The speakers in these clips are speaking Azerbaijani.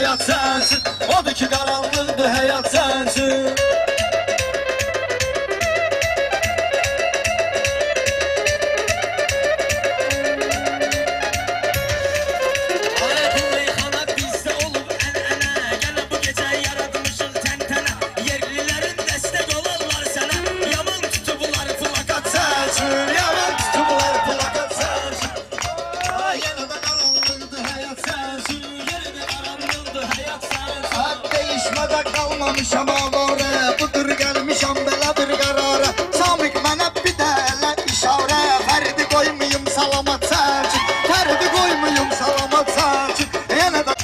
həyat sənsin. Odur ki qaranlıqdır həyat sənsin. Kalmamışam avara, budur gelmişam belə bir qarara. Samik mənə bir dələ işarə, fərdi qoymayım salamat sənsin, fərdi qoymayım salamat sənsin. Yenə də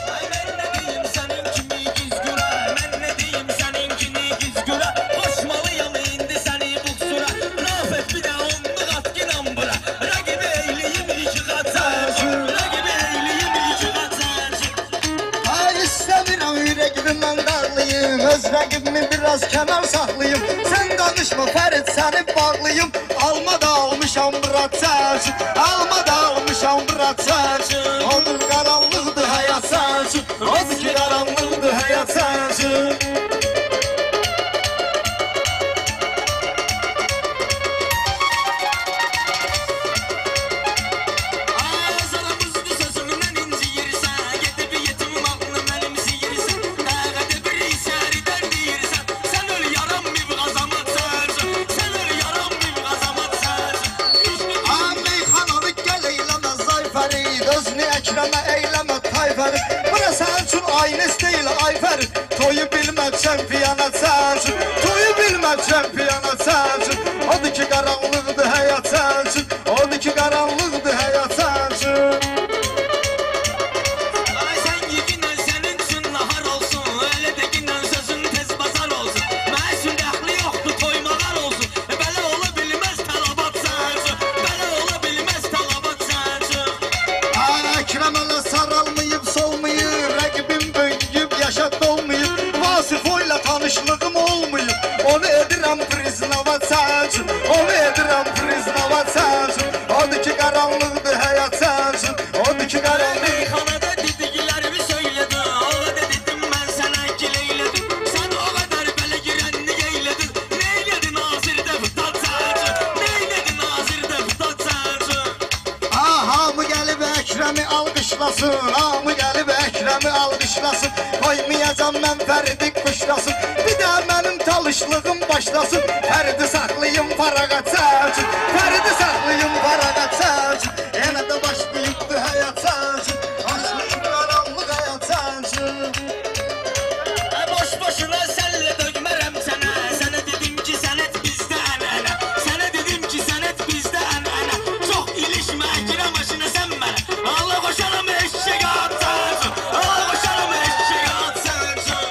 Mən nə deyim sənin kimi gizgüra, mən nə deyim sənin kimi gizgüra. Koşmalıyam indi səni buxsura, rafet bir də onluq at ginam bura. Rəqibi eyliyim iki qat sənsin, rəqibi eyliyim iki qat sənsin. ay istəmirəm ürəqimdən darlayım, öz rəqibimi biraz kənar saxlayım. Sən danışma Fərid, səni bağlayım. Alma da almışam bırat sənsin, alma da almışam bırat sənsin. Odur qaranlıqdır həyat sənsin, Odur ki qaranlıqdır həyat sənsin. özünü Əkrəmə eyləmə tayfəri. Bura sənin üçün aynəs deyil ayfəri. Toyu bilmə çempiyonat sənsin, toyu bilmə çempiyonat sənsin. Odur ki qaranlıqdır həyat sənsin, odur ki qaranlıqdır həyat sənsin. Əkrəmələ saralmayıb solmayıb, rəqibim böyüyüb yaşa dolmayıb. Vasifoyla tanışlığım olmayıb, onu edirəm priznavat sənsin, onu edirəm priznavat sənsin. Odur ki qaranlıqdır həyat sənsin, odur ki qaranlıqdır. Meyxanada dediklərimi söylədim, o qədər dedim mən sənə gileylədim. Sən o qədər belə girənni eylədin, neylədin nazirdə vütat sənsin, neylədin nazirdə vütat sənsin. Hamı gəlib Əkrəmi alqışlasın, hamı gəlib Əkrəmi alqışlasın. Qoymayacam mən Fəridi qışlasın, bir də mənim talışlığım başlasın. Fəridi saxlayım paraqat sənsin, Fəridi saxlayım paraqat sənsin. Yenə də başlayıbdır həyat sənsin, başlayıb qaranlıq həyat sənsin. Boş-boşuna səllə döymərəm sənə, sənə dedim ki sənət bizdə ənənə, sənə dedim ki sənət bizdə ənənə. Çox ilişmə Əkrəm aşına sən mənə, Allah qoşaram eşşək at sənsin, Allah qoşaram eşşək at sənsin.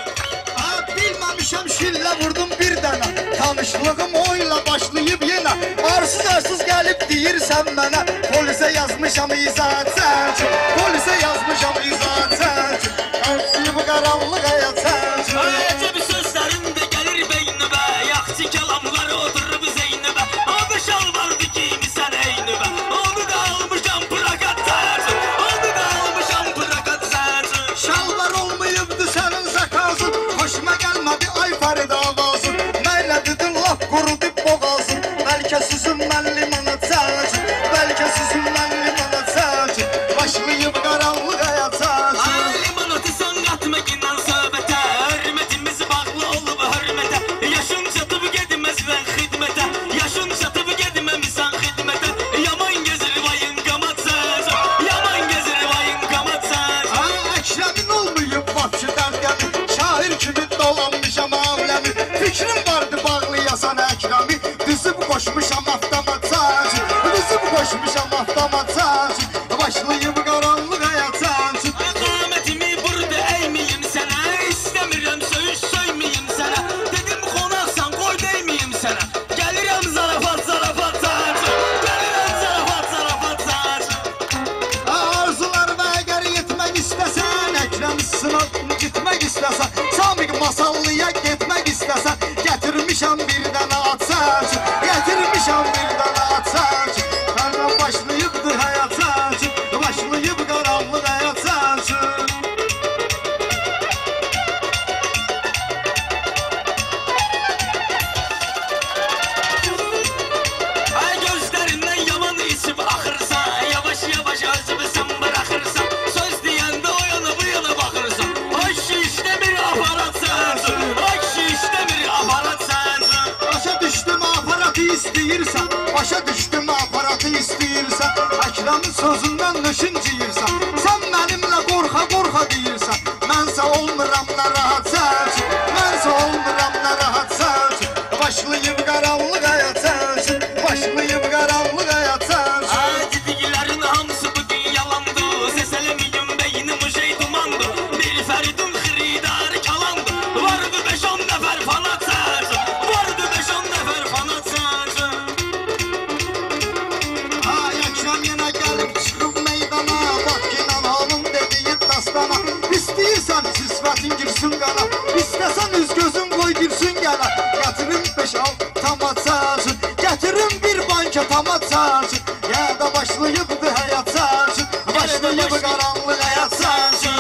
Bilməmişəm şillə vurdum bir dənə, tanışlığım oyla başlayıb yenə. Arsız-arsız gəlib deyirsən mənə, polisə yazmışam izahat sənsin, polisə yazmışam izahat sənsin. Başlayıb qaranlıq həyat sənsin. Əcəbi sözlərim də gəlir beynimə, yaxçı kəlamlar oturub zeynimə. Adı şalvardı giymisən eynimə, onu da almışam prakat sənsin, onu da almışam prakat sənsin. Şalvar olmayıbdı sənin zakazın, hoşuma gəlmədi ay Fərid avazın. Mənlə dedin laf qurudub boğazın, bəlkə sizin mən limonat sənsin, bəlkə sizin mən limonat sənsin. Başlayıb qaranlıq həyat sənsin. Limonatı sən qatma inan söhbətə, hörmətimiz bağlı olub hörmətə. Yaşın çatıb gedməzsən xidmətə, yaşın çatıb gedməmisən xidmətə. Yaman gezir vayın qamat sənsin, yaman gezir vayın qamat sənsin. Əkrəmin olmayıb Bakıdan gəlir, şair kimi dolanmışam aləmi. Fikrim vardı bağlayasan Əkrəmi, düzüb qoşmuşam avtomat sənsin, düzüb qoşmuşam avtomat sənsin. Başlayıb qaranlıq həyat sənsin. Qamətimi burada əyməyim sənə, istəmirəm söyüş söyməyim sənə. Dedim qonaqsan qoy deyməyim sənə, gəlirəm zarafat zarafat sənsin, gəlirəm zarafat zarafat sənsin. Arzularıma əgər yetmək istəsən, Əkrəm sınıb gitmək istəsən, Samik masallıya getmək istəsən, gətirmişəm bir dənə at sənsin, gətirmişəm bir dənə istəyirsən, başa düşdüm aparatı istəyirsən, Əkrəmin sözündən nöşüncəyirsən, sən mənimlə qorxa deyirsən, mənsə olmuram narahat sərçin, mənsə olmuram narahat sərçin, başlayıb qaranlıq həyat sərçin, başlayıb qaranlıq həyat sərçin. Dediklərin hamısı bugün yalandı, ses eləmiyim beynim şey dumandı, bir fəridun xiridarı kalandı, vardı 5-10 nəfər fanat sərçin, vardı 5-10 nəfər fanat sərçin. Ay Əkrəm yenə gəlib çıxıb meydana, bak inan halım dediyi dastana, İstəyirsən sifətin girsin qana, İstəsən üz gözün qoy girsin gələ, gətirin 5-6 tamat sərçin, gətirin bir banka tamat sərçin, ya da başlayıbdı həyat sərçin, başlayıb qaranlıq həyat sərçin.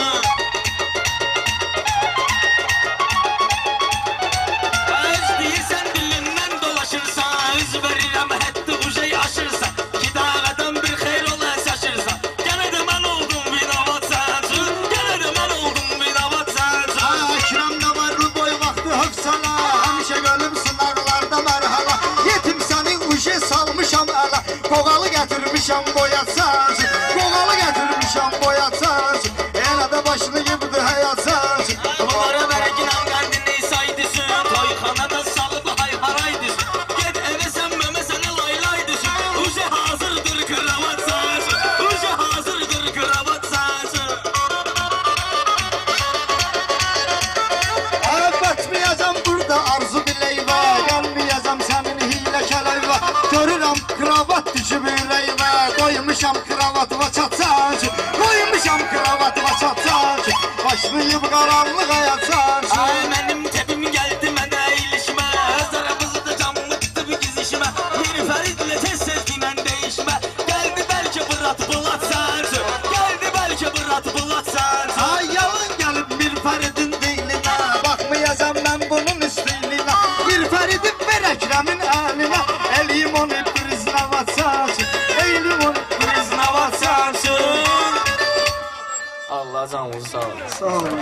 Öz deyirsən dilindən dolaşırsan, üz verirəm hətta bu şey aşırsan, ki dağadan bir xeyr ola şaşırsan, gənə də mən oldum binavat sərçin, gənə də mən oldum binavat sərçin. Ay Əkrəmdə varlı boy vaxtı hövsələ, həmişə ölüm sınaqlarda mərhələ, yetim səni uje salmışam ələ, qoğalı gətirmişəm boyat sərçin, qoğalı gətirmişəm boyat sərçin, elə də başlayıbdı həyat sərçin. Bunlara bərəkinəm qəndini saydısın, toyxanada salıb hay-haraydısın, ged evə sən məmə sənə laylaydısın, uje hazırdır kravat sərçin, uje hazırdır kravat sərçin. Batmayacam burada arzu bileyvə, gəlməyəcəm sənin hiylə kələyvə, görürəm kravat düşüb ürəyvə, qoymuşam kravatıma çatsancı, qoymuşam kravatıma çatsancı, başlayıb qaranlıq həyat sancı. Ay mənim təbim gəldi mənə ilişmə, öz aramızda canlıqdı bu gizişmə, bir fəridlə tez-tez dinən değişmə, gəldi bəlkə Bırat Bulat sərçin, gəldi bəlkə Bırat Bulat sərçin. Ay yalan gəlib bir fəridin deylinə, baxmayacam mən bunun üstünlüyünə, bir fəridi ver Əkrəmin əlinə, eləyim onu priznavat sancı, eləyim onu priznavat sancı. Allah canınızı sağ olun. Sağ olun.